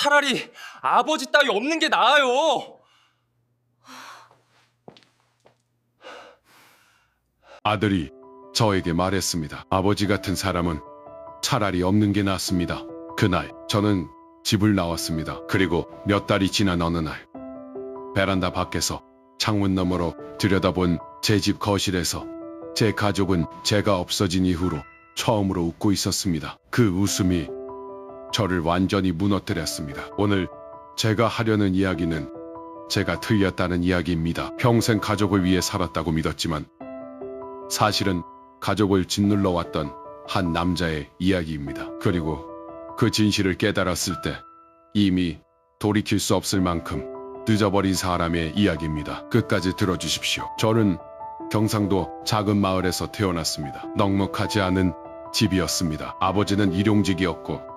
차라리 아버지 따위 없는 게 나아요. 아들이 저에게 말했습니다. 아버지 같은 사람은 차라리 없는 게 낫습니다. 그날 저는 집을 나왔습니다. 그리고 몇 달이 지난 어느 날 베란다 밖에서 창문 너머로 들여다본 제 집 거실에서 제 가족은 제가 없어진 이후로 처음으로 웃고 있었습니다. 그 웃음이 저를 완전히 무너뜨렸습니다. 오늘 제가 하려는 이야기는 제가 틀렸다는 이야기입니다. 평생 가족을 위해 살았다고 믿었지만 사실은 가족을 짓눌러 왔던 한 남자의 이야기입니다. 그리고 그 진실을 깨달았을 때 이미 돌이킬 수 없을 만큼 늦어버린 사람의 이야기입니다. 끝까지 들어주십시오. 저는 경상도 작은 마을에서 태어났습니다. 넉넉하지 않은 집이었습니다. 아버지는 일용직이었고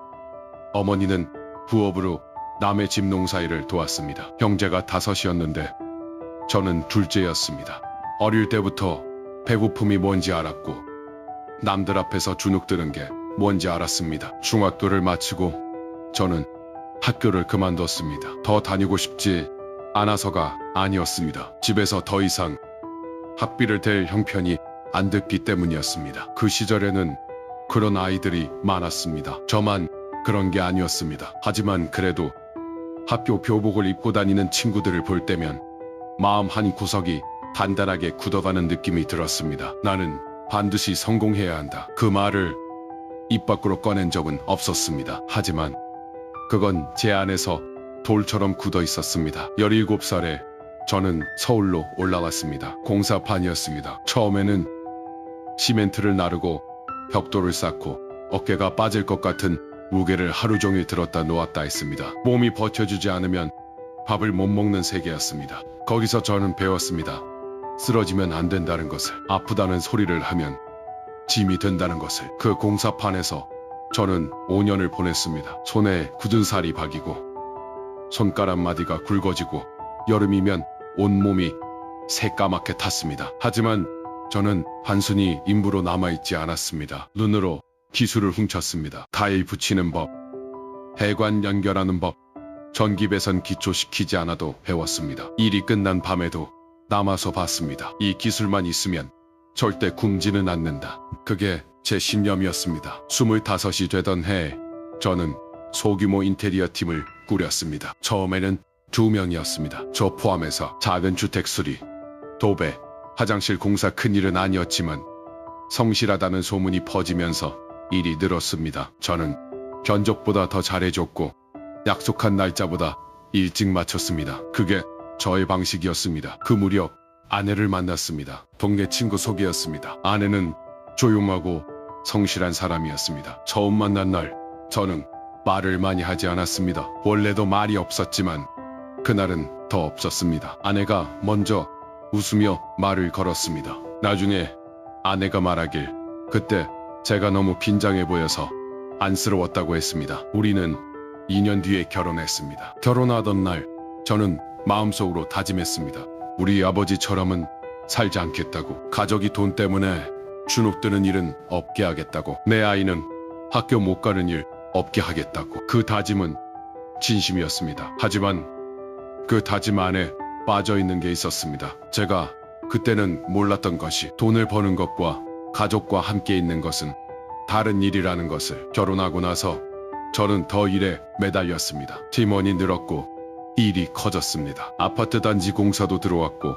어머니는 부업으로 남의 집 농사일을 도왔습니다. 형제가 5이었는데 저는 둘째였습니다. 어릴 때부터 배고픔이 뭔지 알았고 남들 앞에서 주눅 드는 게 뭔지 알았습니다. 중학교를 마치고 저는 학교를 그만뒀습니다. 더 다니고 싶지 않아서가 아니었습니다. 집에서 더 이상 학비를 댈 형편이 안 됐기 때문이었습니다. 그 시절에는 그런 아이들이 많았습니다. 저만 그런 게 아니었습니다. 하지만 그래도 학교 교복을 입고 다니는 친구들을 볼 때면 마음 한 구석이 단단하게 굳어가는 느낌이 들었습니다. 나는 반드시 성공해야 한다. 그 말을 입 밖으로 꺼낸 적은 없었습니다. 하지만 그건 제 안에서 돌처럼 굳어 있었습니다. 17살에 저는 서울로 올라왔습니다. 공사판이었습니다. 처음에는 시멘트를 나르고 벽돌을 쌓고 어깨가 빠질 것 같은 무게를 하루 종일 들었다 놓았다 했습니다. 몸이 버텨주지 않으면 밥을 못 먹는 세계였습니다. 거기서 저는 배웠습니다. 쓰러지면 안 된다는 것을, 아프다는 소리를 하면 짐이 된다는 것을. 그 공사판에서 저는 5년을 보냈습니다. 손에 굳은 살이 박이고 손가락 마디가 굵어지고 여름이면 온몸이 새까맣게 탔습니다. 하지만 저는 단순히 인부로 남아있지 않았습니다. 눈으로 기술을 훔쳤습니다. 타일 붙이는 법, 배관 연결하는 법, 전기 배선 기초시키지 않아도 배웠습니다. 일이 끝난 밤에도 남아서 봤습니다. 이 기술만 있으면 절대 굶지는 않는다. 그게 제 신념이었습니다. 25이 되던 해에 저는 소규모 인테리어 팀을 꾸렸습니다. 처음에는 2명이었습니다. 저 포함해서 작은 주택 수리, 도배, 화장실 공사 큰일은 아니었지만 성실하다는 소문이 퍼지면서 일이 늘었습니다. 저는 견적보다 더 잘해줬고 약속한 날짜보다 일찍 마쳤습니다. 그게 저의 방식이었습니다. 그 무렵 아내를 만났습니다. 동네 친구 소개였습니다. 아내는 조용하고 성실한 사람이었습니다. 처음 만난 날 저는 말을 많이 하지 않았습니다. 원래도 말이 없었지만 그날은 더 없었습니다. 아내가 먼저 웃으며 말을 걸었습니다. 나중에 아내가 말하길 그때 제가 너무 긴장해 보여서 안쓰러웠다고 했습니다. 우리는 2년 뒤에 결혼했습니다. 결혼하던 날 저는 마음속으로 다짐했습니다. 우리 아버지처럼은 살지 않겠다고. 가족이 돈 때문에 주눅드는 일은 없게 하겠다고. 내 아이는 학교 못 가는 일 없게 하겠다고. 그 다짐은 진심이었습니다. 하지만 그 다짐 안에 빠져있는 게 있었습니다. 제가 그때는 몰랐던 것이 돈을 버는 것과 가족과 함께 있는 것은 다른 일이라는 것을. 결혼하고 나서 저는 더 일에 매달렸습니다. 팀원이 늘었고 일이 커졌습니다. 아파트 단지 공사도 들어왔고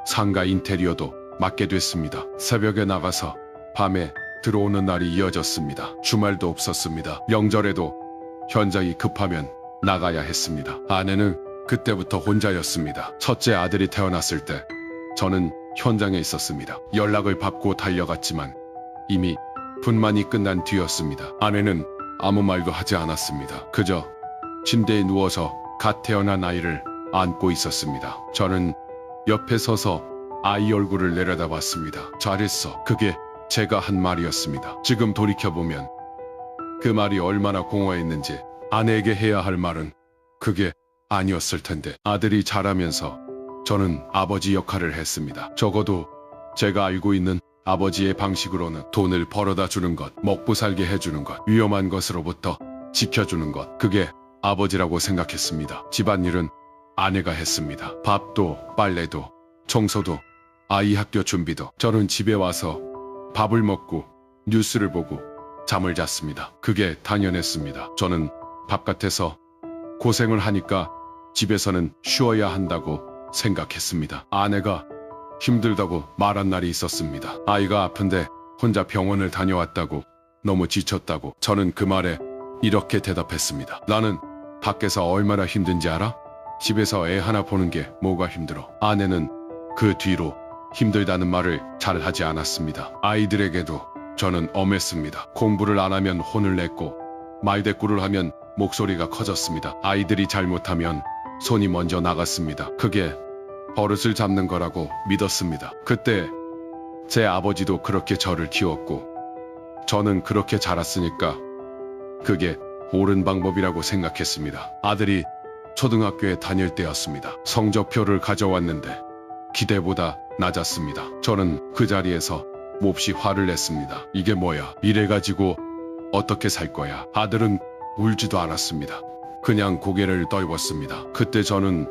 상가 인테리어도 맡게 됐습니다. 새벽에 나가서 밤에 들어오는 날이 이어졌습니다. 주말도 없었습니다. 명절에도 현장이 급하면 나가야 했습니다. 아내는 그때부터 혼자였습니다. 첫째 아들이 태어났을 때 저는 현장에 있었습니다. 연락을 받고 달려갔지만 이미 분만이 끝난 뒤였습니다. 아내는 아무 말도 하지 않았습니다. 그저 침대에 누워서 갓 태어난 아이를 안고 있었습니다. 저는 옆에 서서 아이 얼굴을 내려다봤습니다. 잘했어. 그게 제가 한 말이었습니다. 지금 돌이켜보면 그 말이 얼마나 공허했는지. 아내에게 해야 할 말은 그게 아니었을 텐데. 아들이 자라면서 저는 아버지 역할을 했습니다. 적어도 제가 알고 있는 아버지의 방식으로는 돈을 벌어다 주는 것, 먹고 살게 해주는 것, 위험한 것으로부터 지켜주는 것. 그게 아버지라고 생각했습니다. 집안일은 아내가 했습니다. 밥도 빨래도 청소도 아이 학교 준비도. 저는 집에 와서 밥을 먹고 뉴스를 보고 잠을 잤습니다. 그게 당연했습니다. 저는 바깥에서 고생을 하니까 집에서는 쉬어야 한다고 생각했습니다. 아내가 힘들다고 말한 날이 있었습니다. 아이가 아픈데 혼자 병원을 다녀왔다고, 너무 지쳤다고. 저는 그 말에 이렇게 대답했습니다. 나는 밖에서 얼마나 힘든지 알아? 집에서 애 하나 보는 게 뭐가 힘들어. 아내는 그 뒤로 힘들다는 말을 잘 하지 않았습니다. 아이들에게도 저는 엄했습니다. 공부를 안 하면 혼을 냈고 말대꾸를 하면 목소리가 커졌습니다. 아이들이 잘못하면 손이 먼저 나갔습니다. 그게 버릇을 잡는 거라고 믿었습니다. 그때 제 아버지도 그렇게 저를 키웠고 저는 그렇게 자랐으니까 그게 옳은 방법이라고 생각했습니다. 아들이 초등학교에 다닐 때였습니다. 성적표를 가져왔는데 기대보다 낮았습니다. 저는 그 자리에서 몹시 화를 냈습니다. 이게 뭐야? 이래가지고 어떻게 살 거야? 아들은 울지도 않았습니다. 그냥 고개를 떨궜습니다. 그때 저는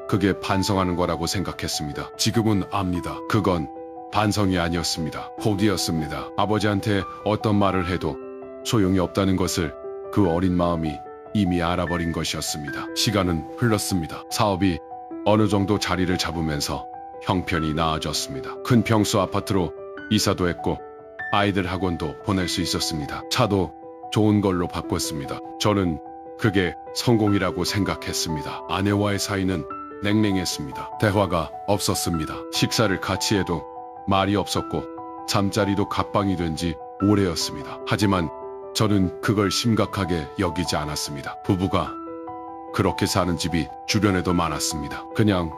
그게 반성하는 거라고 생각했습니다. 지금은 압니다. 그건 반성이 아니었습니다. 호기였습니다. 아버지한테 어떤 말을 해도 소용이 없다는 것을 그 어린 마음이 이미 알아버린 것이었습니다. 시간은 흘렀습니다. 사업이 어느 정도 자리를 잡으면서 형편이 나아졌습니다. 큰 평수 아파트로 이사도 했고 아이들 학원도 보낼 수 있었습니다. 차도 좋은 걸로 바꿨습니다. 저는 그게 성공이라고 생각했습니다. 아내와의 사이는 냉랭했습니다. 대화가 없었습니다. 식사를 같이 해도 말이 없었고 잠자리도 갑방이 된 지 오래였습니다. 하지만 저는 그걸 심각하게 여기지 않았습니다. 부부가 그렇게 사는 집이 주변에도 많았습니다. 그냥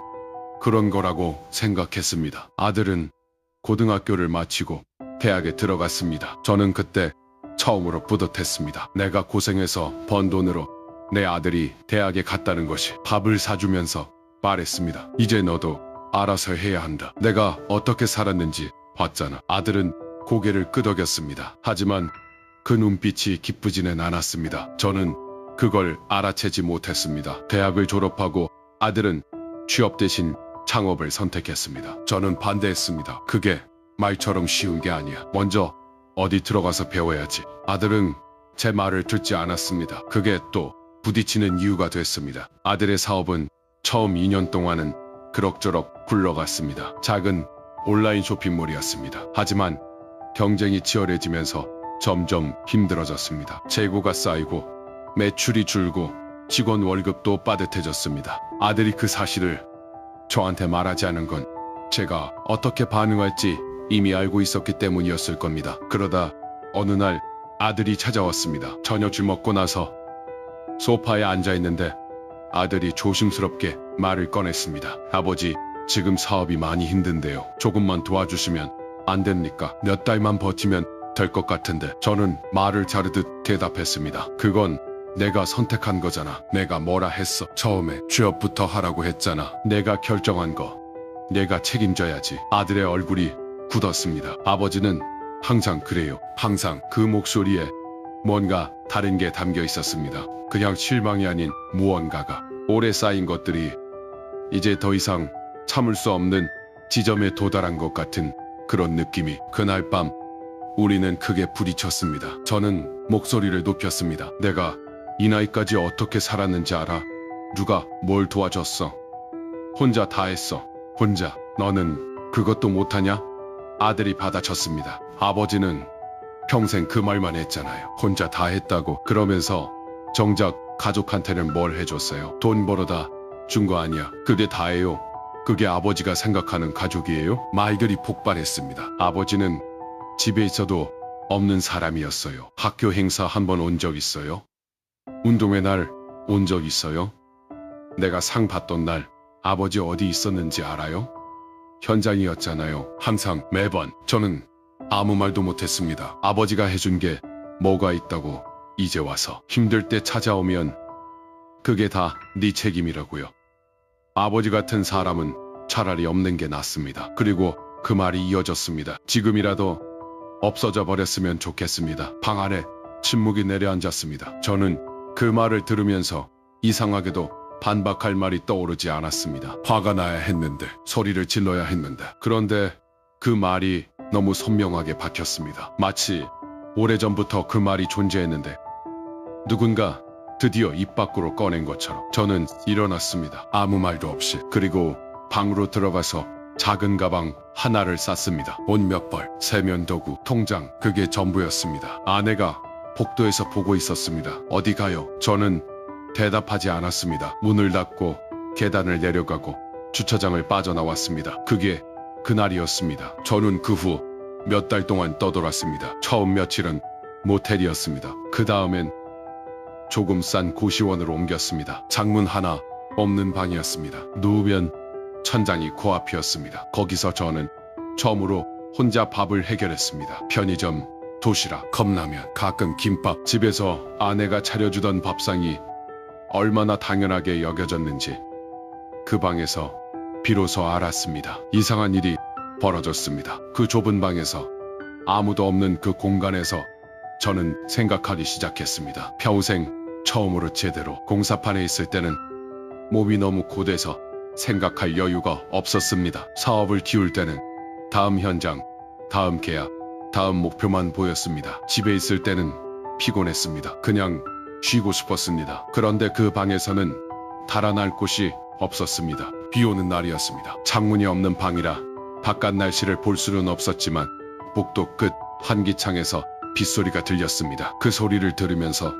그런 거라고 생각했습니다. 아들은 고등학교를 마치고 대학에 들어갔습니다. 저는 그때 처음으로 뿌듯했습니다. 내가 고생해서 번 돈으로 내 아들이 대학에 갔다는 것이. 밥을 사주면서 말했습니다. 이제 너도 알아서 해야 한다. 내가 어떻게 살았는지 봤잖아. 아들은 고개를 끄덕였습니다. 하지만 그 눈빛이 기쁘지는 않았습니다. 저는 그걸 알아채지 못했습니다. 대학을 졸업하고 아들은 취업 대신 창업을 선택했습니다. 저는 반대했습니다. 그게 말처럼 쉬운 게 아니야. 먼저 어디 들어가서 배워야지. 아들은 제 말을 듣지 않았습니다. 그게 또 부딪히는 이유가 됐습니다. 아들의 사업은 처음 2년 동안은 그럭저럭 굴러갔습니다. 작은 온라인 쇼핑몰이었습니다. 하지만 경쟁이 치열해지면서 점점 힘들어졌습니다. 재고가 쌓이고 매출이 줄고 직원 월급도 빠듯해졌습니다. 아들이 그 사실을 저한테 말하지 않은 건 제가 어떻게 반응할지 이미 알고 있었기 때문이었을 겁니다. 그러다 어느 날 아들이 찾아왔습니다. 저녁을 먹고 나서 소파에 앉아 있는데 아들이 조심스럽게 말을 꺼냈습니다. 아버지, 지금 사업이 많이 힘든데요. 조금만 도와주시면 안 됩니까? 몇 달만 버티면 될 것 같은데. 저는 말을 자르듯 대답했습니다. 그건 내가 선택한 거잖아. 내가 뭐라 했어? 처음에 취업부터 하라고 했잖아. 내가 결정한 거 내가 책임져야지. 아들의 얼굴이 굳었습니다. 아버지는 항상 그래요. 항상. 그 목소리에 뭔가 다른 게 담겨 있었습니다. 그냥 실망이 아닌 무언가가. 오래 쌓인 것들이 이제 더 이상 참을 수 없는 지점에 도달한 것 같은 그런 느낌이. 그날 밤 우리는 크게 부딪혔습니다. 저는 목소리를 높였습니다. 내가 이 나이까지 어떻게 살았는지 알아? 누가 뭘 도와줬어? 혼자 다 했어. 혼자. 너는 그것도 못하냐? 아들이 받아쳤습니다. 아버지는 평생 그 말만 했잖아요. 혼자 다 했다고. 그러면서 정작 가족한테는 뭘 해줬어요? 돈 벌어다 준 거 아니야. 그게 다예요. 그게 아버지가 생각하는 가족이에요? 말들이 폭발했습니다. 아버지는 집에 있어도 없는 사람이었어요. 학교 행사 한 번 온 적 있어요? 운동회 날 온 적 있어요? 내가 상 받던 날 아버지 어디 있었는지 알아요? 현장이었잖아요. 항상 매번. 저는 아무 말도 못했습니다. 아버지가 해준 게 뭐가 있다고 이제 와서 힘들 때 찾아오면 그게 다 네 책임이라고요. 아버지 같은 사람은 차라리 없는 게 낫습니다. 그리고 그 말이 이어졌습니다. 지금이라도 없어져 버렸으면 좋겠습니다. 방 안에 침묵이 내려앉았습니다. 저는 그 말을 들으면서 이상하게도 반박할 말이 떠오르지 않았습니다. 화가 나야 했는데, 소리를 질러야 했는데, 그런데 그 말이 너무 선명하게 박혔습니다. 마치 오래전부터 그 말이 존재했는데 누군가 드디어 입 밖으로 꺼낸 것처럼. 저는 일어났습니다. 아무 말도 없이. 그리고 방으로 들어가서 작은 가방 하나를 쌌습니다. 옷 몇 벌, 세면도구, 통장, 그게 전부였습니다. 아내가 복도에서 보고 있었습니다. 어디 가요? 저는 대답하지 않았습니다. 문을 닫고 계단을 내려가고 주차장을 빠져나왔습니다. 그게 그날이었습니다. 저는 그 후 몇 달 동안 떠돌았습니다. 처음 며칠은 모텔이었습니다. 그 다음엔 조금 싼 고시원으로 옮겼습니다. 창문 하나 없는 방이었습니다. 누우면 천장이 코앞이었습니다. 거기서 저는 처음으로 혼자 밥을 해결했습니다. 편의점, 도시락, 컵라면, 가끔 김밥. 집에서 아내가 차려주던 밥상이 얼마나 당연하게 여겨졌는지 그 방에서 비로소 알았습니다. 이상한 일이 벌어졌습니다. 그 좁은 방에서, 아무도 없는 그 공간에서 저는 생각하기 시작했습니다. 평생 처음으로 제대로. 공사판에 있을 때는 몸이 너무 고돼서 생각할 여유가 없었습니다. 사업을 키울 때는 다음 현장, 다음 계약, 다음 목표만 보였습니다. 집에 있을 때는 피곤했습니다. 그냥 쉬고 싶었습니다. 그런데 그 방에서는 달아날 곳이 없었습니다. 비 오는 날이었습니다. 창문이 없는 방이라 바깥 날씨를 볼 수는 없었지만 복도 끝 환기창에서 빗소리가 들렸습니다. 그 소리를 들으면서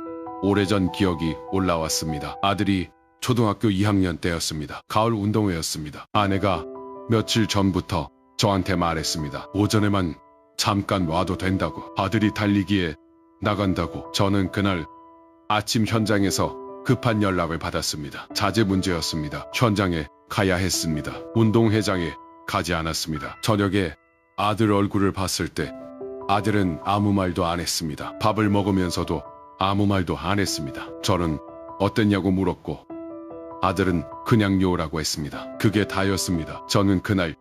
오래전 기억이 올라왔습니다. 아들이 초등학교 2학년 때였습니다. 가을 운동회였습니다. 아내가 며칠 전부터 저한테 말했습니다. 오전에만 잠깐 와도 된다고. 아들이 달리기에 나간다고. 저는 그날 아침 현장에서 급한 연락을 받았습니다. 자재 문제였습니다. 현장에 가야 했습니다. 운동회장에 가지 않았습니다. 저녁에 아들 얼굴을 봤을 때 아들은 아무 말도 안 했습니다. 밥을 먹으면서도 아무 말도 안 했습니다. 저는 어땠냐고 물었고 아들은 그냥 요라고 했습니다. 그게 다였습니다. 저는 그날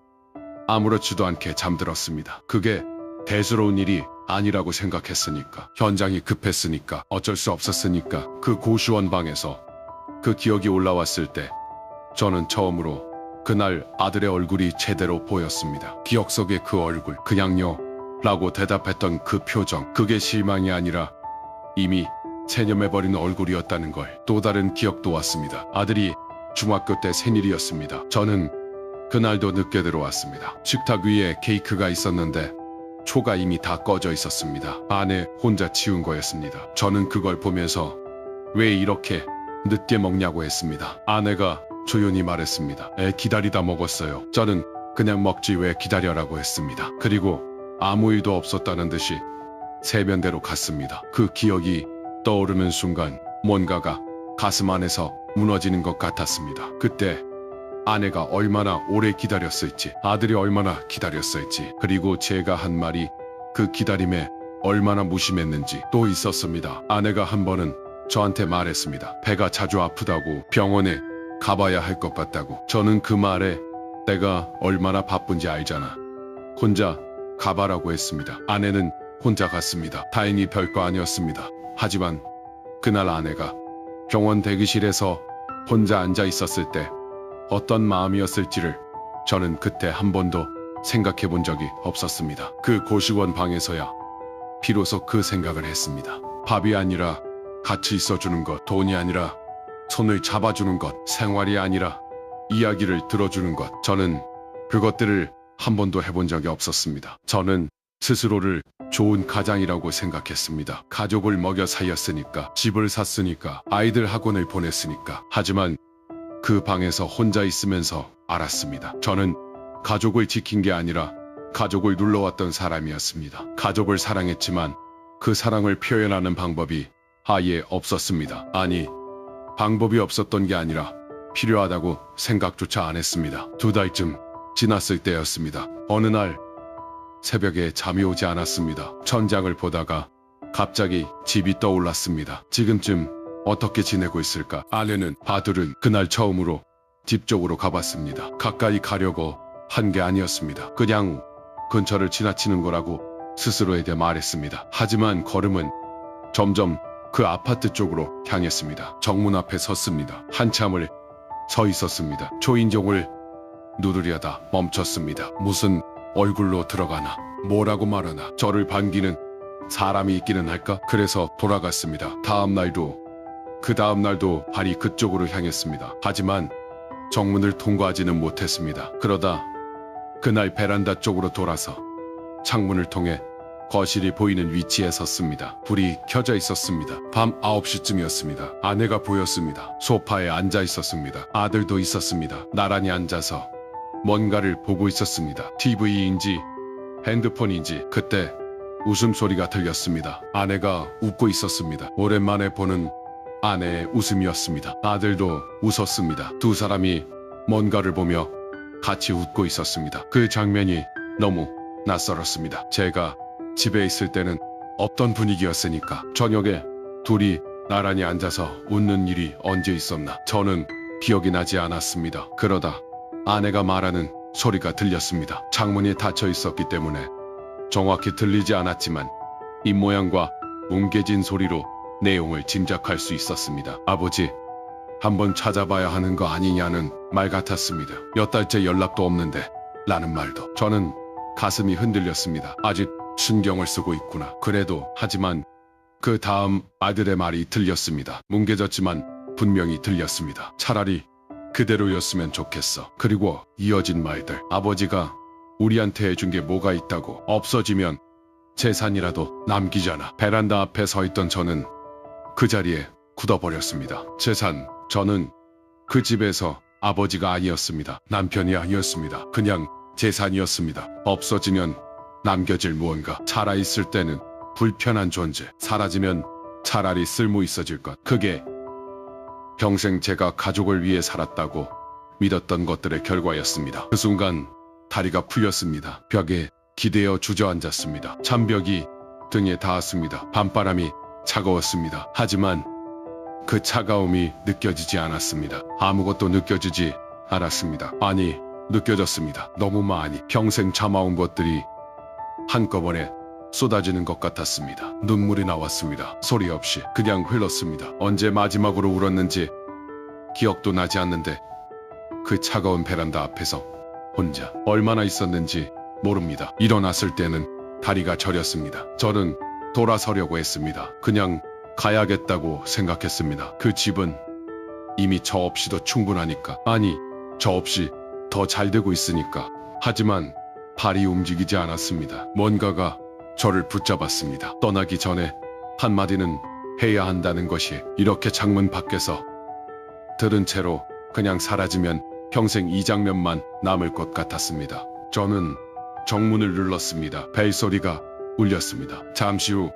아무렇지도 않게 잠들었습니다. 그게 대수로운 일이 아니라고 생각했으니까, 현장이 급했으니까, 어쩔 수 없었으니까. 그 고시원 방에서 그 기억이 올라왔을 때 저는 처음으로 그날 아들의 얼굴이 제대로 보였습니다. 기억 속의 그 얼굴, 그냥요 라고 대답했던 그 표정, 그게 실망이 아니라 이미 체념해버린 얼굴이었다는 걸. 또 다른 기억도 왔습니다. 아들이 중학교 때 생일이었습니다. 저는 그날도 늦게 들어왔습니다. 식탁 위에 케이크가 있었는데 초가 이미 다 꺼져 있었습니다. 아내 혼자 치운 거였습니다. 저는 그걸 보면서 왜 이렇게 늦게 먹냐고 했습니다. 아내가 조용히 말했습니다. 애 기다리다 먹었어요. 저는 그냥 먹지 왜 기다려라고 했습니다. 그리고 아무 일도 없었다는 듯이 세면대로 갔습니다. 그 기억이 떠오르는 순간 뭔가가 가슴 안에서 무너지는 것 같았습니다. 그때 아내가 얼마나 오래 기다렸을지, 아들이 얼마나 기다렸을지, 그리고 제가 한 말이 그 기다림에 얼마나 무심했는지 또 있었습니다. 아내가 한 번은 저한테 말했습니다. 배가 자주 아프다고, 병원에 가봐야 할 것 같다고. 저는 그 말에 내가 얼마나 바쁜지 알잖아. 혼자 가봐라고 했습니다. 아내는 혼자 갔습니다. 다행히 별거 아니었습니다. 하지만 그날 아내가 병원 대기실에서 혼자 앉아 있었을 때 어떤 마음이었을지를 저는 그때 한 번도 생각해 본 적이 없었습니다. 그 고시원 방에서야 비로소 그 생각을 했습니다. 밥이 아니라 같이 있어주는 것, 돈이 아니라 손을 잡아주는 것, 생활이 아니라 이야기를 들어주는 것. 저는 그것들을 한 번도 해본 적이 없었습니다. 저는 스스로를 좋은 가장이라고 생각했습니다. 가족을 먹여 살렸으니까, 집을 샀으니까, 아이들 학원을 보냈으니까. 하지만 그 방에서 혼자 있으면서 알았습니다. 저는 가족을 지킨 게 아니라 가족을 눌러왔던 사람이었습니다. 가족을 사랑했지만 그 사랑을 표현하는 방법이 아예 없었습니다. 아니, 방법이 없었던 게 아니라 필요하다고 생각조차 안 했습니다. 2달쯤 지났을 때였습니다. 어느 날 새벽에 잠이 오지 않았습니다. 천장을 보다가 갑자기 집이 떠올랐습니다. 지금쯤 어떻게 지내고 있을까? 아내는, 아들은 그날 처음으로 집 쪽으로 가봤습니다. 가까이 가려고 한 게 아니었습니다. 그냥 근처를 지나치는 거라고 스스로에게 말했습니다. 하지만 걸음은 점점 그 아파트 쪽으로 향했습니다. 정문 앞에 섰습니다. 한참을 서 있었습니다. 초인종을 누르려다 멈췄습니다. 무슨 얼굴로 들어가나 뭐라고 말하나 저를 반기는 사람이 있기는 할까? 그래서 돌아갔습니다. 그 다음 날도 발이 그쪽으로 향했습니다. 하지만 정문을 통과하지는 못했습니다. 그러다 그날 베란다 쪽으로 돌아서 창문을 통해 거실이 보이는 위치에 섰습니다. 불이 켜져 있었습니다. 밤 9시쯤이었습니다. 아내가 보였습니다. 소파에 앉아 있었습니다. 아들도 있었습니다. 나란히 앉아서 뭔가를 보고 있었습니다. TV인지 핸드폰인지. 그때 웃음소리가 들렸습니다. 아내가 웃고 있었습니다. 오랜만에 보는 아내의 웃음이었습니다. 아들도 웃었습니다. 두 사람이 뭔가를 보며 같이 웃고 있었습니다. 그 장면이 너무 낯설었습니다. 제가 집에 있을 때는 없던 분위기였으니까. 저녁에 둘이 나란히 앉아서 웃는 일이 언제 있었나 저는 기억이 나지 않았습니다. 그러다 아내가 말하는 소리가 들렸습니다. 창문이 닫혀 있었기 때문에 정확히 들리지 않았지만 입모양과 뭉개진 소리로 내용을 짐작할 수 있었습니다. 아버지, 한번 찾아봐야 하는 거 아니냐는 말 같았습니다. 몇 달째 연락도 없는데 라는 말도. 저는 가슴이 흔들렸습니다. 아직 신경을 쓰고 있구나. 그래도 하지만 그 다음 아들의 말이 들렸습니다. 뭉개졌지만 분명히 들렸습니다. 차라리 그대로였으면 좋겠어. 그리고 이어진 말들. 아버지가 우리한테 해준 게 뭐가 있다고. 없어지면 재산이라도 남기잖아. 베란다 앞에 서 있던 저는 그 자리에 굳어버렸습니다. 재산. 저는 그 집에서 아버지가 아니었습니다. 남편이 아니었습니다. 그냥 재산이었습니다. 없어지면 남겨질 무언가. 살아있을 때는 불편한 존재. 사라지면 차라리 쓸모 있어질 것. 그게 평생 제가 가족을 위해 살았다고 믿었던 것들의 결과였습니다. 그 순간 다리가 풀렸습니다. 벽에 기대어 주저앉았습니다. 찬벽이 등에 닿았습니다. 밤바람이 차가웠습니다. 하지만 그 차가움이 느껴지지 않았습니다. 아무것도 느껴지지 않았습니다. 아니, 느껴졌습니다. 너무 많이. 평생 참아온 것들이 한꺼번에 쏟아지는 것 같았습니다. 눈물이 나왔습니다. 소리 없이 그냥 흘렀습니다. 언제 마지막으로 울었는지 기억도 나지 않는데 그 차가운 베란다 앞에서 혼자 얼마나 있었는지 모릅니다. 일어났을 때는 다리가 저렸습니다. 저는 돌아서려고 했습니다. 그냥 가야겠다고 생각했습니다. 그 집은 이미 저 없이도 충분하니까. 아니, 저 없이 더 잘 되고 있으니까. 하지만 발이 움직이지 않았습니다. 뭔가가 저를 붙잡았습니다. 떠나기 전에 한마디는 해야 한다는 것이. 이렇게 창문 밖에서 들은 채로 그냥 사라지면 평생 이 장면만 남을 것 같았습니다. 저는 정문을 눌렀습니다. 벨소리가 울렸습니다. 잠시 후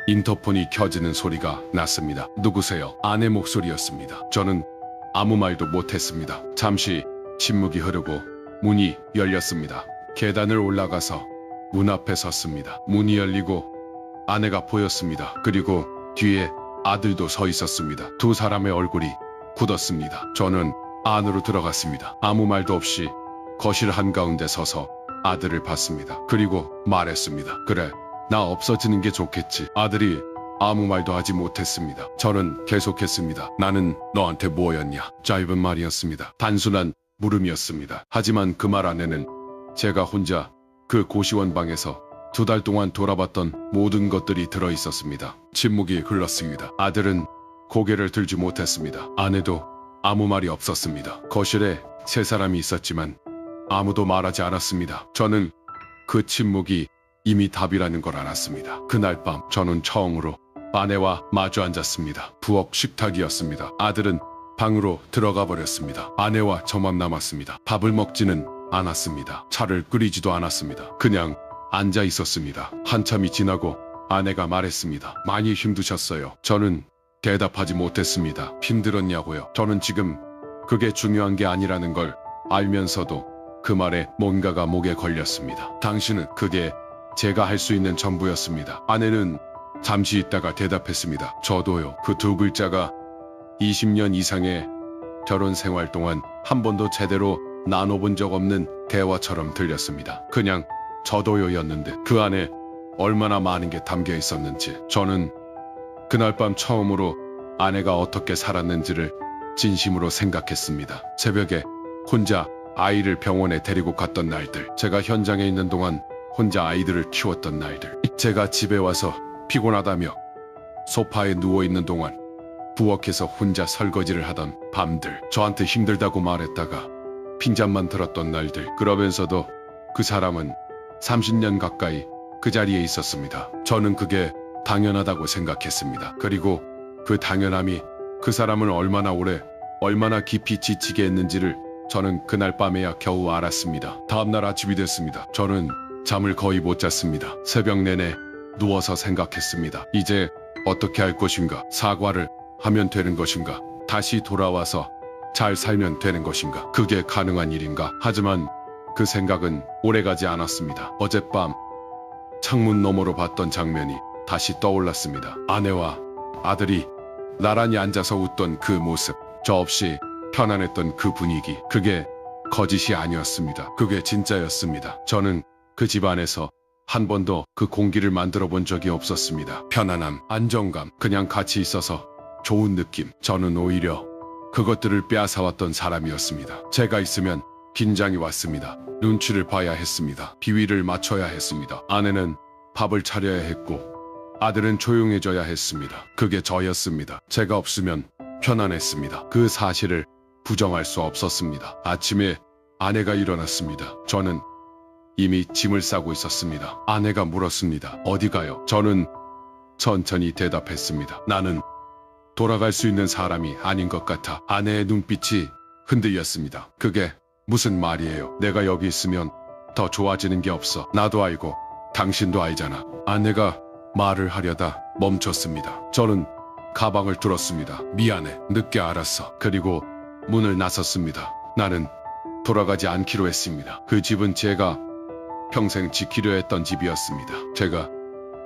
인터폰이 켜지는 소리가 났습니다. 누구세요? 아내 목소리였습니다. 저는 아무 말도 못했습니다. 잠시 침묵이 흐르고 문이 열렸습니다. 계단을 올라가서 문 앞에 섰습니다. 문이 열리고 아내가 보였습니다. 그리고 뒤에 아들도 서 있었습니다. 두 사람의 얼굴이 굳었습니다. 저는 안으로 들어갔습니다. 아무 말도 없이 거실 한가운데 서서 아들을 봤습니다. 그리고 말했습니다. 그래, 나 없어지는 게 좋겠지. 아들이 아무 말도 하지 못했습니다. 저는 계속했습니다. 나는 너한테 뭐였냐? 짧은 말이었습니다. 단순한 물음이었습니다. 하지만 그 말 안에는 제가 혼자 그 고시원 방에서 2달 동안 돌아봤던 모든 것들이 들어있었습니다. 침묵이 흘렀습니다. 아들은 고개를 들지 못했습니다. 아내도 아무 말이 없었습니다. 거실에 3사람이 있었지만 아무도 말하지 않았습니다. 저는 그 침묵이 이미 답이라는 걸 알았습니다. 그날 밤 저는 처음으로 아내와 마주 앉았습니다. 부엌 식탁이었습니다. 아들은 방으로 들어가 버렸습니다. 아내와 저만 남았습니다. 밥을 먹지는 않았습니다. 차를 끓이지도 않았습니다. 그냥 앉아 있었습니다. 한참이 지나고 아내가 말했습니다. 많이 힘드셨어요. 저는 대답하지 못했습니다. 힘들었냐고요? 저는 지금 그게 중요한 게 아니라는 걸 알면서도 그 말에 뭔가가 목에 걸렸습니다. 당신은 그게 제가 할 수 있는 전부였습니다. 아내는 잠시 있다가 대답했습니다. 저도요. 그 2글자가 20년 이상의 결혼 생활 동안 한 번도 제대로 나눠본 적 없는 대화처럼 들렸습니다. 그냥 저도요였는데 그 안에 얼마나 많은 게 담겨 있었는지. 저는 그날 밤 처음으로 아내가 어떻게 살았는지를 진심으로 생각했습니다. 새벽에 혼자 아이를 병원에 데리고 갔던 날들, 제가 현장에 있는 동안 혼자 아이들을 키웠던 날들, 제가 집에 와서 피곤하다며 소파에 누워있는 동안 부엌에서 혼자 설거지를 하던 밤들, 저한테 힘들다고 말했다가 핀잔만 들었던 날들, 그러면서도 그 사람은 30년 가까이 그 자리에 있었습니다. 저는 그게 당연하다고 생각했습니다. 그리고 그 당연함이 그 사람을 얼마나 오래, 얼마나 깊이 지치게 했는지를 저는 그날 밤에야 겨우 알았습니다. 다음날 아침이 됐습니다. 저는 잠을 거의 못 잤습니다. 새벽 내내 누워서 생각했습니다. 이제 어떻게 할 것인가? 사과를 하면 되는 것인가? 다시 돌아와서 잘 살면 되는 것인가? 그게 가능한 일인가? 하지만 그 생각은 오래가지 않았습니다. 어젯밤 창문 너머로 봤던 장면이 다시 떠올랐습니다. 아내와 아들이 나란히 앉아서 웃던 그 모습, 저 없이 편안했던 그 분위기, 그게 거짓이 아니었습니다. 그게 진짜였습니다. 저는 그 집안에서 한 번도 그 공기를 만들어 본 적이 없었습니다. 편안함, 안정감, 그냥 같이 있어서 좋은 느낌. 저는 오히려 그것들을 빼앗아왔던 사람이었습니다. 제가 있으면 긴장이 왔습니다. 눈치를 봐야 했습니다. 비위를 맞춰야 했습니다. 아내는 밥을 차려야 했고 아들은 조용해져야 했습니다. 그게 저였습니다. 제가 없으면 편안했습니다. 그 사실을 부정할 수 없었습니다. 아침에 아내가 일어났습니다. 저는 이미 짐을 싸고 있었습니다. 아내가 물었습니다. 어디 가요? 저는 천천히 대답했습니다. 나는 돌아갈 수 있는 사람이 아닌 것 같아. 아내의 눈빛이 흔들렸습니다. 그게 무슨 말이에요? 내가 여기 있으면 더 좋아지는 게 없어. 나도 알고 당신도 알잖아. 아내가 말을 하려다 멈췄습니다. 저는 가방을 들었습니다. 미안해. 늦게 알았어. 그리고 문을 나섰습니다. 나는 돌아가지 않기로 했습니다. 그 집은 제가 평생 지키려 했던 집이었습니다. 제가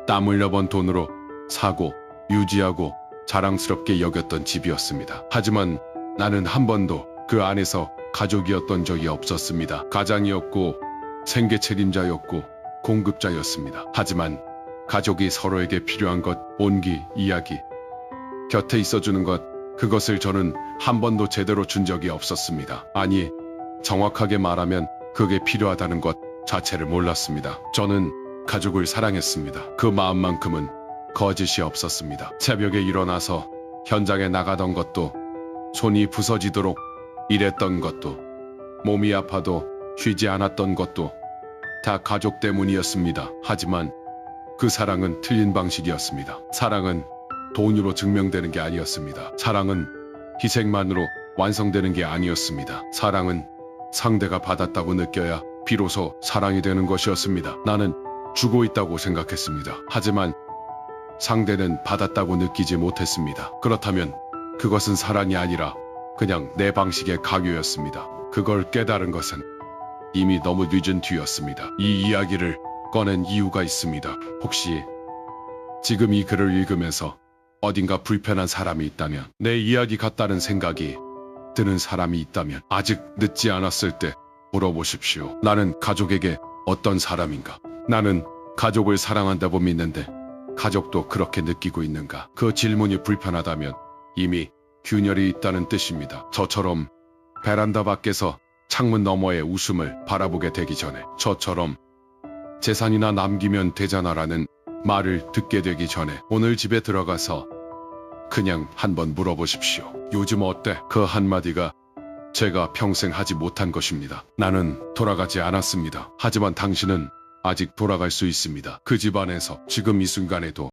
땀 흘려번 돈으로 사고 유지하고 자랑스럽게 여겼던 집이었습니다. 하지만 나는 한 번도 그 안에서 가족이었던 적이 없었습니다. 가장이었고 생계 책임자였고 공급자였습니다. 하지만 가족이 서로에게 필요한 것, 온기, 이야기, 곁에 있어주는 것, 그것을 저는 한 번도 제대로 준 적이 없었습니다. 아니, 정확하게 말하면 그게 필요하다는 것 자체를 몰랐습니다. 저는 가족을 사랑했습니다. 그 마음만큼은 거짓이 없었습니다. 새벽에 일어나서 현장에 나가던 것도, 손이 부서지도록 일했던 것도, 몸이 아파도 쉬지 않았던 것도 다 가족 때문이었습니다. 하지만 그 사랑은 틀린 방식이었습니다. 사랑은 돈으로 증명되는 게 아니었습니다. 사랑은 희생만으로 완성되는 게 아니었습니다. 사랑은 상대가 받았다고 느껴야 비로소 사랑이 되는 것이었습니다. 나는 주고 있다고 생각했습니다. 하지만 상대는 받았다고 느끼지 못했습니다. 그렇다면 그것은 사랑이 아니라 그냥 내 방식의 강요였습니다. 그걸 깨달은 것은 이미 너무 늦은 뒤였습니다. 이 이야기를 꺼낸 이유가 있습니다. 혹시 지금 이 글을 읽으면서 어딘가 불편한 사람이 있다면, 내 이야기 같다는 생각이 드는 사람이 있다면 아직 늦지 않았을 때 물어보십시오. 나는 가족에게 어떤 사람인가? 나는 가족을 사랑한다고 믿는데 가족도 그렇게 느끼고 있는가? 그 질문이 불편하다면 이미 균열이 있다는 뜻입니다. 저처럼 베란다 밖에서 창문 너머의 웃음을 바라보게 되기 전에, 저처럼 재산이나 남기면 되잖아라는 말을 듣게 되기 전에 오늘 집에 들어가서 그냥 한번 물어보십시오. 요즘 어때? 그 한마디가 제가 평생 하지 못한 것입니다. 나는 돌아가지 않았습니다. 하지만 당신은 아직 돌아갈 수 있습니다. 그 집안에서 지금 이 순간에도